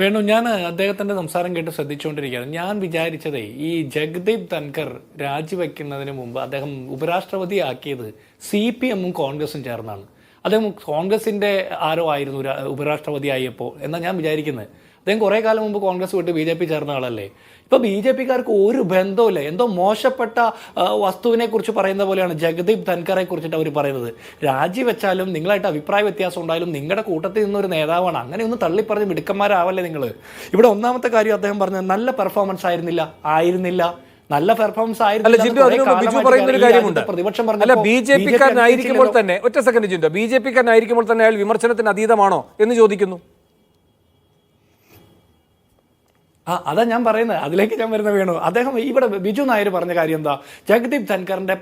വേണു, ഞാൻ അദ്ദേഹത്തിന്റെ സംസാരം കേട്ട് ശ്രദ്ധിച്ചുകൊണ്ടിരിക്കുകയാണ്. ഞാൻ വിചാരിച്ചതേ ഈ ജഗദീപ് ധൻകർ രാജിവെക്കുന്നതിന് മുമ്പ് അദ്ദേഹം ഉപരാഷ്ട്രപതി ആക്കിയത് CPM-ഉം കോൺഗ്രസും ചേർന്നാണ്. അദ്ദേഹം കോൺഗ്രസിന്റെ ആരോ ആയിരുന്നു ഉപരാഷ്ട്രപതി ആയപ്പോൾ എന്നാ ഞാൻ വിചാരിക്കുന്നത്. അദ്ദേഹം കുറെ കാലം മുമ്പ് കോൺഗ്രസ് വിട്ട് BJP ചേർന്ന ആളല്ലേ. ഇപ്പൊ BJP-ക്കാർക്ക് ഒരു ബന്ധവുമില്ല. എന്തോ മോശപ്പെട്ട വസ്തുവിനെ കുറിച്ച് പറയുന്ന പോലെയാണ് ജഗദീപ് ധൻകറെ കുറിച്ചിട്ട് അവർ പറയുന്നത്. രാജിവെച്ചാലും നിങ്ങളായിട്ട് അഭിപ്രായ വ്യത്യാസം ഉണ്ടായാലും നിങ്ങളുടെ കൂട്ടത്തിൽ നിന്നൊരു നേതാവാണ്. അങ്ങനെയൊന്നും തള്ളിപ്പറഞ്ഞ് മിടുക്കന്മാരാവല്ലേ നിങ്ങൾ. ഇവിടെ ഒന്നാമത്തെ കാര്യം അദ്ദേഹം പറഞ്ഞത് നല്ല പെർഫോമൻസ് ആയിരുന്നില്ല. നല്ല പെർഫോമൻസ് ബിജെപിക്കാരനായിരിക്കുമ്പോൾ തന്നെ ഒറ്റ സെക്കൻഡ് ചിന്ത, BJP-ക്കാരനായിരിക്കുമ്പോൾ തന്നെ അയാൾ വിമർശനത്തിന് അതീതമാണോ എന്ന് ചോദിക്കുന്നു. അതാ ഞാൻ പറയുന്നത്, അതിലേക്ക് ഞാൻ വരുന്ന വേണു. അദ്ദേഹം ഇവിടെ ബിജു നായർ പറഞ്ഞ കാര്യം എന്താ, ജഗദീപ് ധൻകറിന്റെ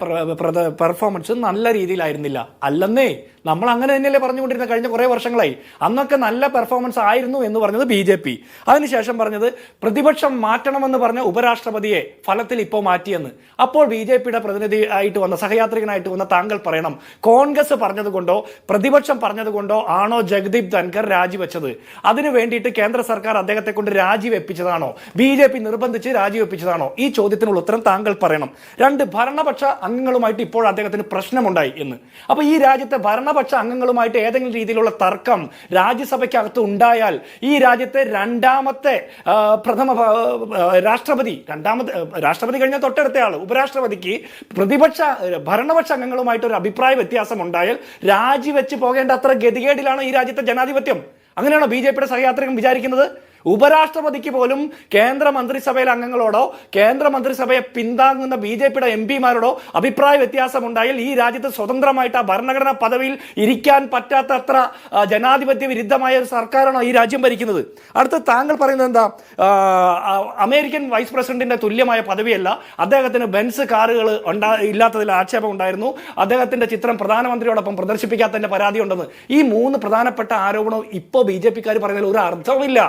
പെർഫോമൻസ് നല്ല രീതിയിലായിരുന്നില്ല. അല്ലെന്നേ, നമ്മൾ അങ്ങനെ തന്നെയല്ലേ പറഞ്ഞുകൊണ്ടിരുന്ന കഴിഞ്ഞ കുറെ വർഷങ്ങളായി. അന്നൊക്കെ നല്ല പെർഫോമൻസ് ആയിരുന്നു എന്ന് പറഞ്ഞത് BJP. അതിനുശേഷം പറഞ്ഞത് പ്രതിപക്ഷം മാറ്റണമെന്ന് പറഞ്ഞ ഉപരാഷ്ട്രപതിയെ ഫലത്തിൽ ഇപ്പോൾ മാറ്റിയെന്ന്. അപ്പോൾ BJP-യുടെ പ്രതിനിധി ആയിട്ട് വന്ന, സഹയാത്രികനായിട്ട് വന്ന താങ്കൾ പറയണം, കോൺഗ്രസ് പറഞ്ഞതുകൊണ്ടോ പ്രതിപക്ഷം പറഞ്ഞതുകൊണ്ടോ ആണോ ജഗദീപ് ധൻകർ രാജിവെച്ചത്? അതിനു വേണ്ടിയിട്ട് കേന്ദ്ര സർക്കാർ അദ്ദേഹത്തെ കൊണ്ട് രാജിവെപ്പിച്ചതാണോ, BJP നിർബന്ധിച്ച് രാജിവെപ്പിച്ചതാണോ? ഈ ചോദ്യത്തിനുള്ള ഉത്തരം താങ്കൾ പറയണം. രണ്ട്, ഭരണപക്ഷ അംഗങ്ങളുമായിട്ട് ഇപ്പോൾ അദ്ദേഹത്തിന് പ്രശ്നമുണ്ടായി എന്ന്. അപ്പൊ ഈ രാജ്യത്തെ ഭരണപക്ഷ അംഗങ്ങളുമായിട്ട് ഏതെങ്കിലും രീതിയിലുള്ള തർക്കം രാജ്യസഭയ്ക്കകത്ത് ഉണ്ടായാൽ ഈ രാജ്യത്തെ രണ്ടാമത്തെ രാഷ്ട്രപതി കഴിഞ്ഞ തൊട്ടടുത്ത ആള് ഉപരാഷ്ട്രപതിക്ക് ഭരണപക്ഷ അംഗങ്ങളുമായിട്ട് ഒരു അഭിപ്രായ വ്യത്യാസം ഉണ്ടായാൽ രാജിവെച്ച് പോകേണ്ട അത്ര ഗതികേടിലാണ് ഈ രാജ്യത്തെ ജനാധിപത്യം. അങ്ങനെയാണോ BJP-യുടെ സഹയാത്രികൻ വിചാരിക്കുന്നത്? ഉപരാഷ്ട്രപതിക്ക് പോലും കേന്ദ്ര മന്ത്രിസഭയിലെ അംഗങ്ങളോടോ കേന്ദ്ര മന്ത്രിസഭയെ പിന്താങ്ങുന്ന BJP-യുടെ MP-മാരോടോ അഭിപ്രായ വ്യത്യാസം ഉണ്ടായാൽ ഈ രാജ്യത്ത് സ്വതന്ത്രമായിട്ട് ആ ഭരണഘടനാ പദവിയിൽ ഇരിക്കാൻ പറ്റാത്തത്ര ജനാധിപത്യ വിരുദ്ധമായ ഒരു സർക്കാരാണോ ഈ രാജ്യം ഭരിക്കുന്നത്? അടുത്ത താങ്കൾ പറയുന്നത് എന്താ, അമേരിക്കൻ വൈസ് പ്രസിഡന്റിന്റെ തുല്യമായ പദവിയല്ല, അദ്ദേഹത്തിന് ബെൻസ് കാറുകൾ ഇല്ലാത്തതിൽ ആക്ഷേപം ഉണ്ടായിരുന്നു, അദ്ദേഹത്തിന്റെ ചിത്രം പ്രധാനമന്ത്രിയോടൊപ്പം പ്രദർശിപ്പിക്കാത്തതിന്റെ പരാതി ഉണ്ടെന്ന്. ഈ മൂന്ന് പ്രധാനപ്പെട്ട ആരോപണം ഇപ്പോൾ BJP-ക്കാർ പറയുന്നതിൽ ഒരു അർത്ഥമില്ല.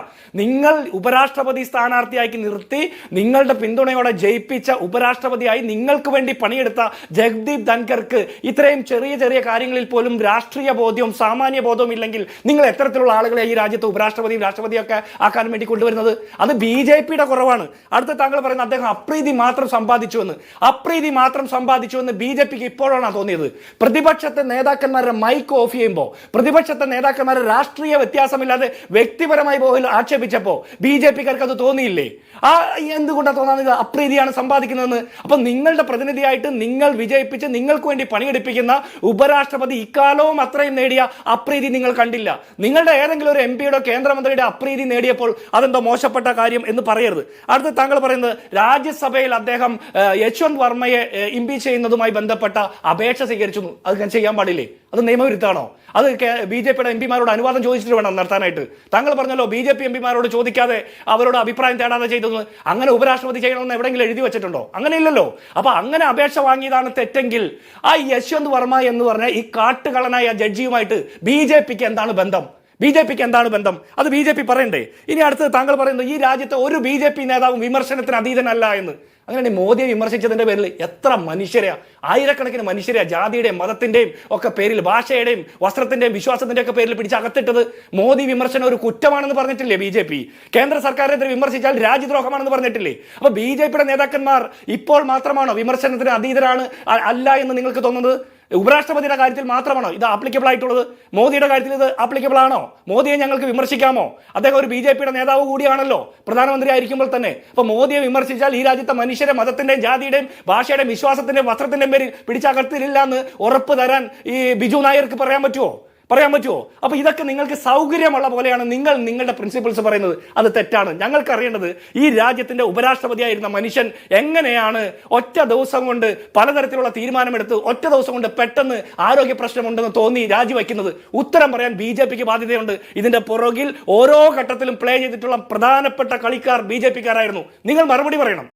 നിങ്ങൾ ഉപരാഷ്ട്രപതി സ്ഥാനാർത്ഥിയാക്കി നിർത്തി നിങ്ങളുടെ പിന്തുണയോടെ ജയിപ്പിച്ച ഉപരാഷ്ട്രപതിയായി നിങ്ങൾക്ക് വേണ്ടി പണിയെടുത്ത ജഗദീപ് ധൻകർക്ക് ഇത്രയും ചെറിയ ചെറിയ കാര്യങ്ങളിൽ പോലും രാഷ്ട്രീയ ബോധ്യവും സാമാന്യ ബോധവും ഇല്ലെങ്കിൽ നിങ്ങൾ എത്തരത്തിലുള്ള ആളുകളെ ഈ രാജ്യത്ത് ഉപരാഷ്ട്രപതിയും രാഷ്ട്രപതിയൊക്കെ ആക്കാൻ വേണ്ടി കൊണ്ടുവരുന്നത്? അത് BJP-യുടെ കുറവാണ്. അടുത്ത താങ്കൾ പറയുന്ന അദ്ദേഹം അപ്രീതി മാത്രം സമ്പാദിച്ചുവെന്ന് BJP-ക്ക് ഇപ്പോഴാണ് തോന്നിയത്. പ്രതിപക്ഷത്തെ നേതാക്കന്മാരുടെ മൈക്ക് ഓഫ് ചെയ്യുമ്പോൾ, പ്രതിപക്ഷത്തെ നേതാക്കന്മാരുടെ രാഷ്ട്രീയ വ്യത്യാസമില്ലാതെ വ്യക്തിപരമായി പോലും ആക്ഷേപിച്ചപ്പോ BJP-ക്കാർക്ക് അത് തോന്നിയില്ലേ? എന്തുകൊണ്ടാണ് തോന്നാൻ? അപ്രീതിയാണ് സമ്പാദിക്കുന്നതെന്ന്. അപ്പൊ നിങ്ങളുടെ പ്രതിനിധിയായിട്ട് നിങ്ങൾ വിജയിപ്പിച്ച് നിങ്ങൾക്ക് വേണ്ടി പണിയെടുപ്പിക്കുന്ന ഉപരാഷ്ട്രപതി ഇക്കാലവും അത്രയും നേടിയ അപ്രീതി നിങ്ങൾ കണ്ടില്ല. നിങ്ങളുടെ ഏതെങ്കിലും ഒരു MP-യുടെ കേന്ദ്രമന്ത്രിയുടെ അപ്രീതി നേടിയപ്പോൾ അതെന്തോ മോശപ്പെട്ട കാര്യം എന്ന് പറയരുത്. അടുത്ത താങ്കൾ പറയുന്നത് രാജ്യസഭയിൽ അദ്ദേഹം യശ്വന്ത് വർമ്മയെ ഇംപീച്ച് ചെയ്യുന്നതുമായി ബന്ധപ്പെട്ട അപേക്ഷ സ്വീകരിച്ചു. അത് ചെയ്യാൻ പാടില്ലേ? അത് നിയമവിരുദ്ധമാണോ? അത് BJP-യുടെ MP-മാരോട് അനുവാദം ചോദിച്ചിട്ട് വേണം നടത്താനായിട്ട്. താങ്കൾ പറഞ്ഞല്ലോ BJP MP-മാരോട് ചോദിക്കാതെ അവരോട് അഭിപ്രായം തേടാതെ ചെയ്തത്. അങ്ങനെ ഉപരാഷ്ട്രപതി ചെയ്യണമെന്ന് എവിടെയെങ്കിലും എഴുതി വെച്ചിട്ടുണ്ടോ? അങ്ങനെ ഇല്ലല്ലോ. അപ്പൊ അങ്ങനെ അപേക്ഷ വാങ്ങിയതാണ് തെറ്റെങ്കിൽ ആ യശ്വന്ത് വർമ്മ എന്ന് പറഞ്ഞ ഈ കാട്ടുകളനായ ജഡ്ജിയുമായിട്ട് BJP-ക്ക് എന്താണ് ബന്ധം? അത് BJP പറയണ്ടേ? ഇനി അടുത്തത് താങ്കൾ പറയുന്നത് ഈ രാജ്യത്തെ ഒരു BJP നേതാവും വിമർശനത്തിന് അതീതനല്ല എന്ന്. അങ്ങനെ മോദിയെ വിമർശിച്ചതിന്റെ പേരിൽ എത്ര ആയിരക്കണക്കിന് മനുഷ്യരെ ജാതിയുടെയും മതത്തിന്റെയും ഒക്കെ പേരിൽ, ഭാഷയുടെയും വസ്ത്രത്തിന്റെയും വിശ്വാസത്തിന്റെയും ഒക്കെ പേരിൽ പിടിച്ച് അകത്തിട്ടത്. മോദി വിമർശനം ഒരു കുറ്റമാണെന്ന് പറഞ്ഞിട്ടില്ലേ BJP? കേന്ദ്ര സർക്കാരിനെതിരെ വിമർശിച്ചാൽ രാജ്യദ്രോഹമാണെന്ന് പറഞ്ഞിട്ടില്ലേ? അപ്പൊ BJP-യുടെ നേതാക്കന്മാർ ഇപ്പോൾ മാത്രമാണോ വിമർശനത്തിന് അതീതരാണ് അല്ല എന്ന് നിങ്ങൾക്ക് തോന്നുന്നത്? ഉപരാഷ്ട്രപതിയുടെ കാര്യത്തിൽ മാത്രമാണോ ഇത് ആപ്ലിക്കബിൾ ആയിട്ടുള്ളത്? മോദിയുടെ കാര്യത്തിൽ ഇത് ആപ്ലിക്കബിൾ ആണോ? മോദിയെ ഞങ്ങൾക്ക് വിമർശിക്കാമോ? അദ്ദേഹം ഒരു BJP-യുടെ നേതാവ് കൂടിയാണല്ലോ, പ്രധാനമന്ത്രി ആയിരിക്കുമ്പോൾ തന്നെ. അപ്പൊ മോദിയെ വിമർശിച്ചാൽ ഈ രാജ്യത്തെ മനുഷ്യരെ മതത്തിന്റെയും ജാതിയുടെയും ഭാഷയുടെയും വിശ്വാസത്തിന്റെയും വസ്ത്രത്തിന്റെയും പേരിൽ പിടിച്ചകത്തിലില്ല എന്ന് ഉറപ്പ് തരാൻ ഈ ബിജു നായർക്ക് പറയാൻ പറ്റുമോ? അപ്പൊ ഇതൊക്കെ നിങ്ങൾക്ക് സൗകര്യമുള്ള പോലെയാണ് നിങ്ങളുടെ പ്രിൻസിപ്പിൾസ് പറയുന്നത്. അത് തെറ്റാണ്. ഞങ്ങൾക്ക് അറിയേണ്ടത് ഈ രാജ്യത്തിന്റെ ഉപരാഷ്ട്രപതിയായിരുന്ന മനുഷ്യൻ എങ്ങനെയാണ് ഒറ്റ ദിവസം കൊണ്ട് പലതരത്തിലുള്ള തീരുമാനമെടുത്ത് ഒറ്റ ദിവസം കൊണ്ട് പെട്ടെന്ന് ആരോഗ്യ പ്രശ്നമുണ്ടെന്ന് തോന്നി രാജിവെക്കുന്നത്? ഉത്തരം പറയാൻ BJP-ക്ക് ബാധ്യതയുണ്ട്. ഇതിന്റെ പുറകിൽ ഓരോ ഘട്ടത്തിലും പ്ലേ ചെയ്തിട്ടുള്ള പ്രധാനപ്പെട്ട കളിക്കാർ BJP-ക്കാരായിരുന്നു. നിങ്ങൾ മറുപടി പറയണം.